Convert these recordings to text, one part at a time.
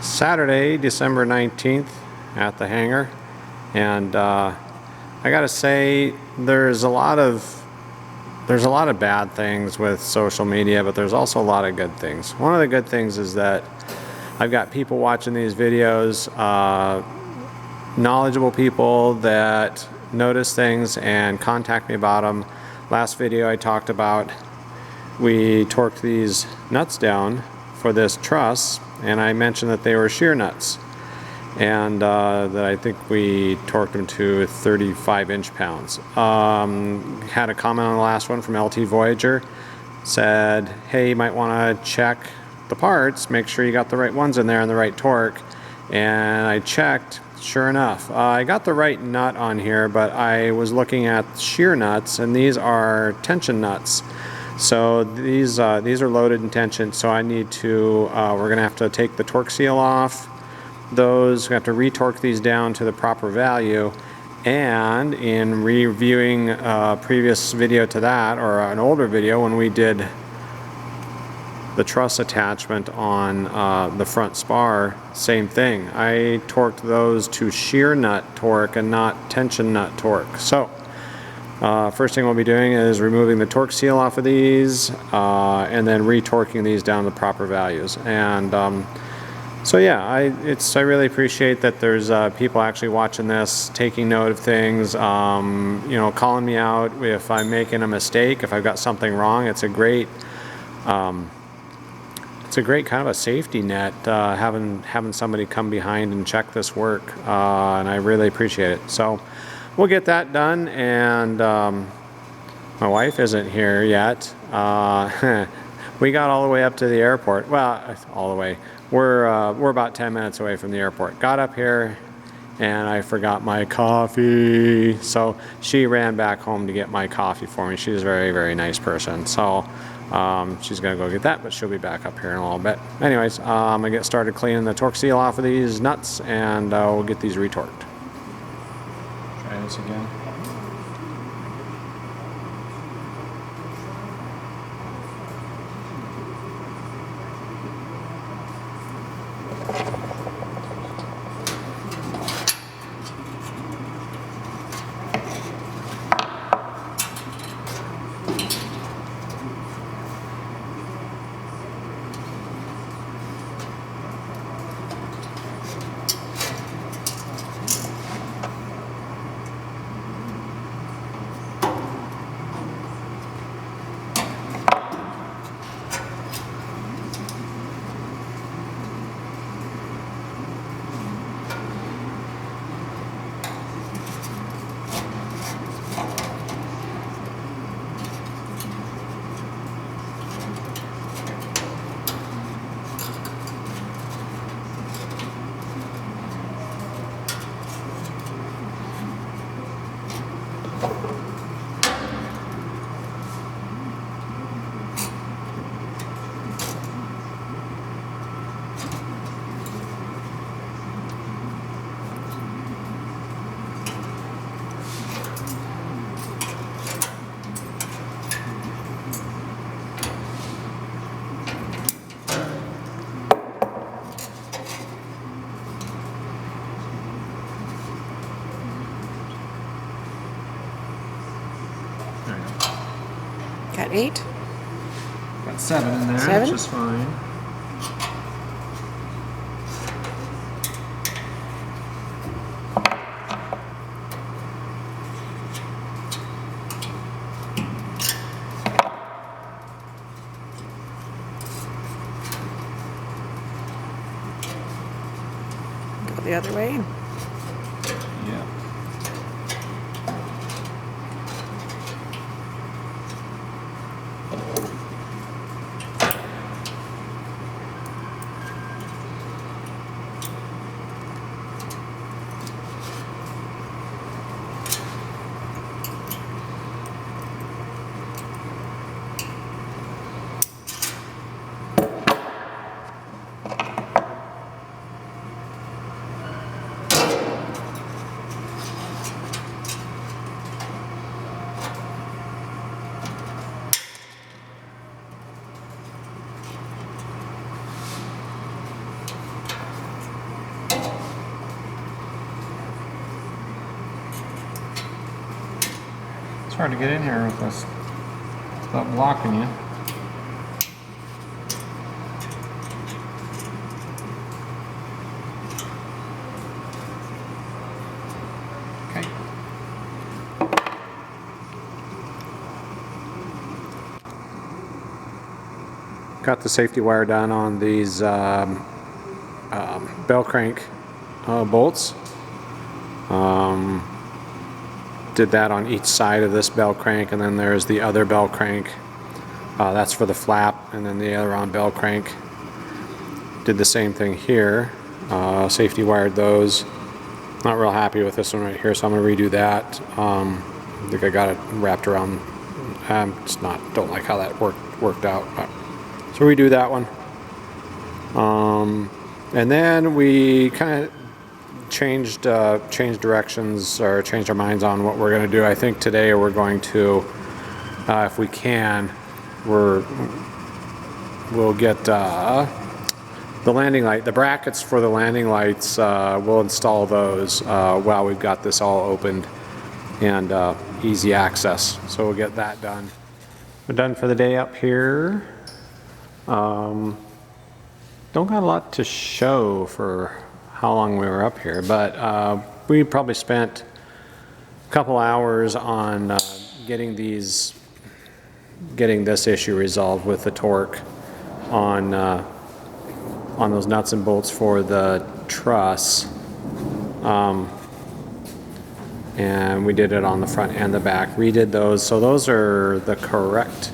Saturday, December 19th at the hangar, and I gotta say there's a lot of bad things with social media, but there's also a lot of good things. One of the good things is that I've got people watching these videos, knowledgeable people that notice things and contact me about them. Last video I talked about, we torqued these nuts down for this truss, and I mentioned that they were shear nuts, and that I think we torqued them to 35 inch-pounds. Had a comment on the last one from LT Voyager, said, hey, you might want to check the parts, make sure you got the right ones in there and the right torque. And I checked, sure enough, I got the right nut on here, but I was looking at shear nuts, and these are tension nuts. So these are loaded in tension, so I need to, we're gonna have to take the torque seal off those. We have to retorque these down to the proper value. And in reviewing a previous video to that, or an older video when we did the truss attachment on the front spar, same thing. I torqued those to shear nut torque and not tension nut torque. So first thing we'll be doing is removing the torque seal off of these and then retorquing these down to the proper values. And so yeah, I really appreciate that there's people actually watching this, taking note of things, you know, calling me out if I'm making a mistake, if I've got something wrong. It's a great kind of a safety net, having somebody come behind and check this work, and I really appreciate it. So we'll get that done, and my wife isn't here yet. We got all the way up to the airport. Well, all the way. We're about 10 minutes away from the airport. Got up here, and I forgot my coffee. So she ran back home to get my coffee for me. She's a very, very nice person. So she's gonna go get that, but she'll be back up here in a little bit. Anyways, I'm gonna get started cleaning the torque seal off of these nuts, and we'll get these retorqued. Try this again. Got 8? Got 7 in there, 7? which is fine. Go the other way. Yeah. It's hard to get in here with this without blocking you. Okay. Got the safety wire done on these bell crank bolts. Did that on each side of this bell crank, and then there's the other bell crank. That's for the flap, and then the other on bell crank. Did the same thing here. Safety wired those. Not real happy with this one right here, so I'm going to redo that. I think I got it wrapped around. Don't like how that worked out. So redo that one. And then we kind of changed directions, or changed our minds on what we're going to do. I think today we're going to, if we can, we'll get the landing light, the brackets for the landing lights. We'll install those while we've got this all opened and easy access. So we'll get that done. We're done for the day up here. Don't got a lot to show for how long we were up here, but we probably spent a couple hours on getting this issue resolved with the torque on those nuts and bolts for the truss. And we did it on the front and the back, redid those, so those are the correct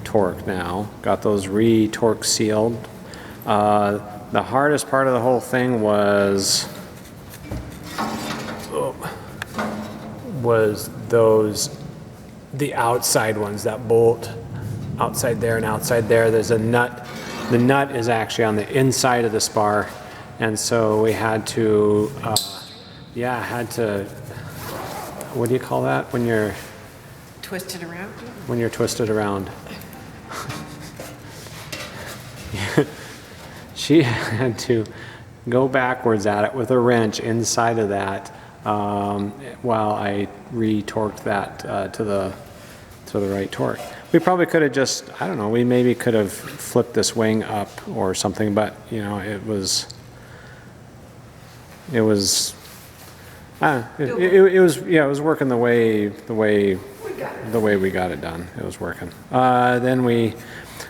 torque now. Got those re-torque sealed. The hardest part of the whole thing was the outside ones that bolt outside there and outside there. There's a nut. The nut is actually on the inside of the spar, and so we had to, what do you call that when you're Twisted around? when you're twisted around? She had to go backwards at it with a wrench inside of that while I re-torqued that to the right torque. We probably could have just, I don't know, we maybe could have flipped this wing up or something, but you know, it was working the way we got it done. It was working. Then we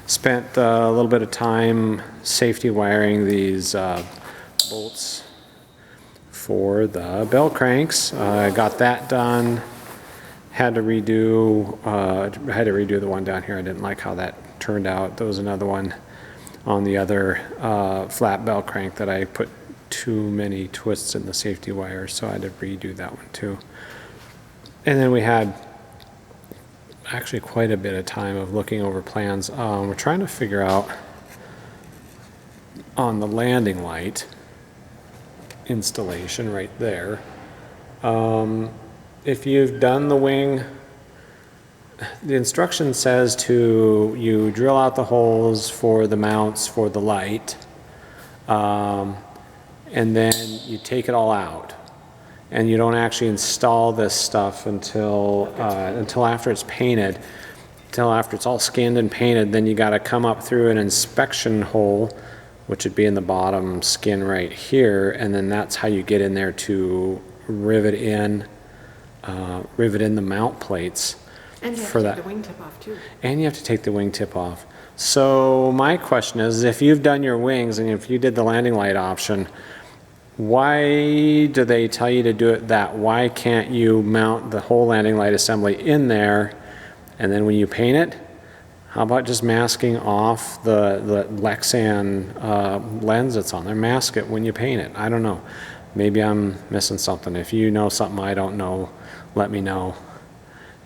spent a little bit of time safety wiring these bolts for the bell cranks. Got that done. Had to redo the one down here. I didn't like how that turned out. There was another one on the other flat bell crank that I put too many twists in the safety wire, so I had to redo that one too. And then we had actually quite a bit of time of looking over plans. We're trying to figure out on the landing light installation right there. If you've done the wing, the instruction says you drill out the holes for the mounts for the light, and then you take it all out. And you don't actually install this stuff until after it's painted, until after it's all skinned and painted. Then you got to come up through an inspection hole, which would be in the bottom skin right here, and then that's how you get in there to rivet in the mount plates. And you have for to that. take the wingtip off too. And you have to take the wingtip off. So my question is, if you've done your wings and if you did the landing light option, why do they tell you to do it that? Why can't you mount the whole landing light assembly in there, and then when you paint it, how about just masking off the Lexan lens that's on there? Mask it when you paint it. I don't know. Maybe I'm missing something. If you know something I don't know, let me know.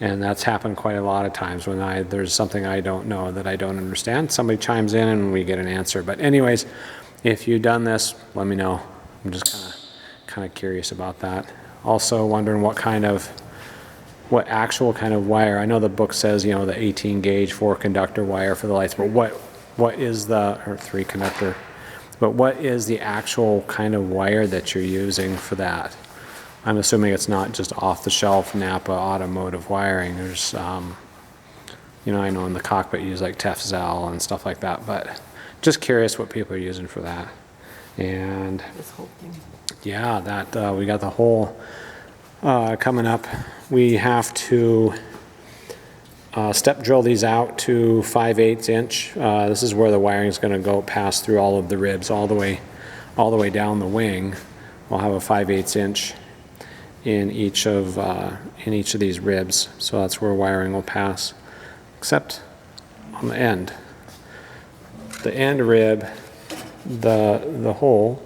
And that's happened quite a lot of times when there's something I don't know that I don't understand. Somebody chimes in and we get an answer. But anyways, if you've done this, let me know. I'm just kind of curious about that. Also wondering what actual kind of wire. I know the book says, you know, the 18 gauge 4 conductor wire for the lights, but what is or 3 conductor, but what is the actual kind of wire that you're using for that? I'm assuming it's not just off-the-shelf Napa automotive wiring. There's, you know, I know in the cockpit you use like Tefzel and stuff like that, but just curious what people are using for that. And This whole thing. yeah, that we got the hole coming up. We have to step drill these out to 5/8 inch. This is where the wiring is going to go pass through all of the ribs all the way down the wing. We'll have a 5/8 inch in each of these ribs, so that's where wiring will pass, except on the end. The end rib, the hole,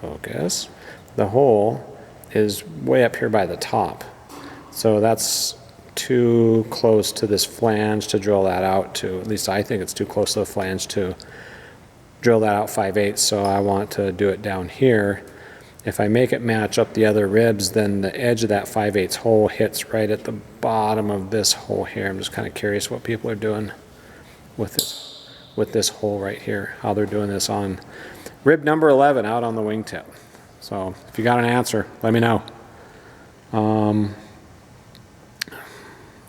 focus, the hole is way up here by the top, so that's too close to this flange to drill that out to. At least I think it's too close to the flange to drill that out 5/8, so I want to do it down here. If I make it match up the other ribs, then the edge of that 5/8 hole hits right at the bottom of this hole here. I'm just kind of curious what people are doing with this hole right here, how they're doing this on rib number 11 out on the wingtip. So if you got an answer, let me know.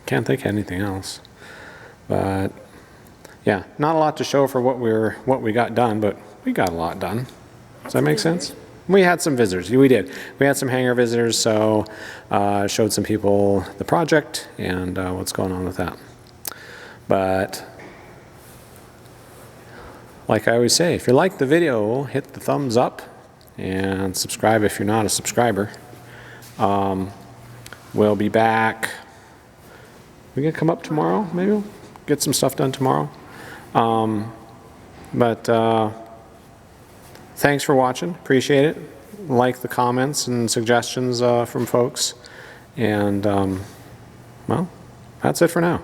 Can't think of anything else, but yeah, not a lot to show for what we got done, but we got a lot done. Does that make sense? We had some visitors. We did. We had some hangar visitors, so showed some people the project and what's going on with that. But like I always say, if you like the video, hit the thumbs up and subscribe if you're not a subscriber. We'll be back. We gonna come up tomorrow? Maybe we'll get some stuff done tomorrow. Thanks for watching. Appreciate it. Like the comments and suggestions from folks. And, well, that's it for now.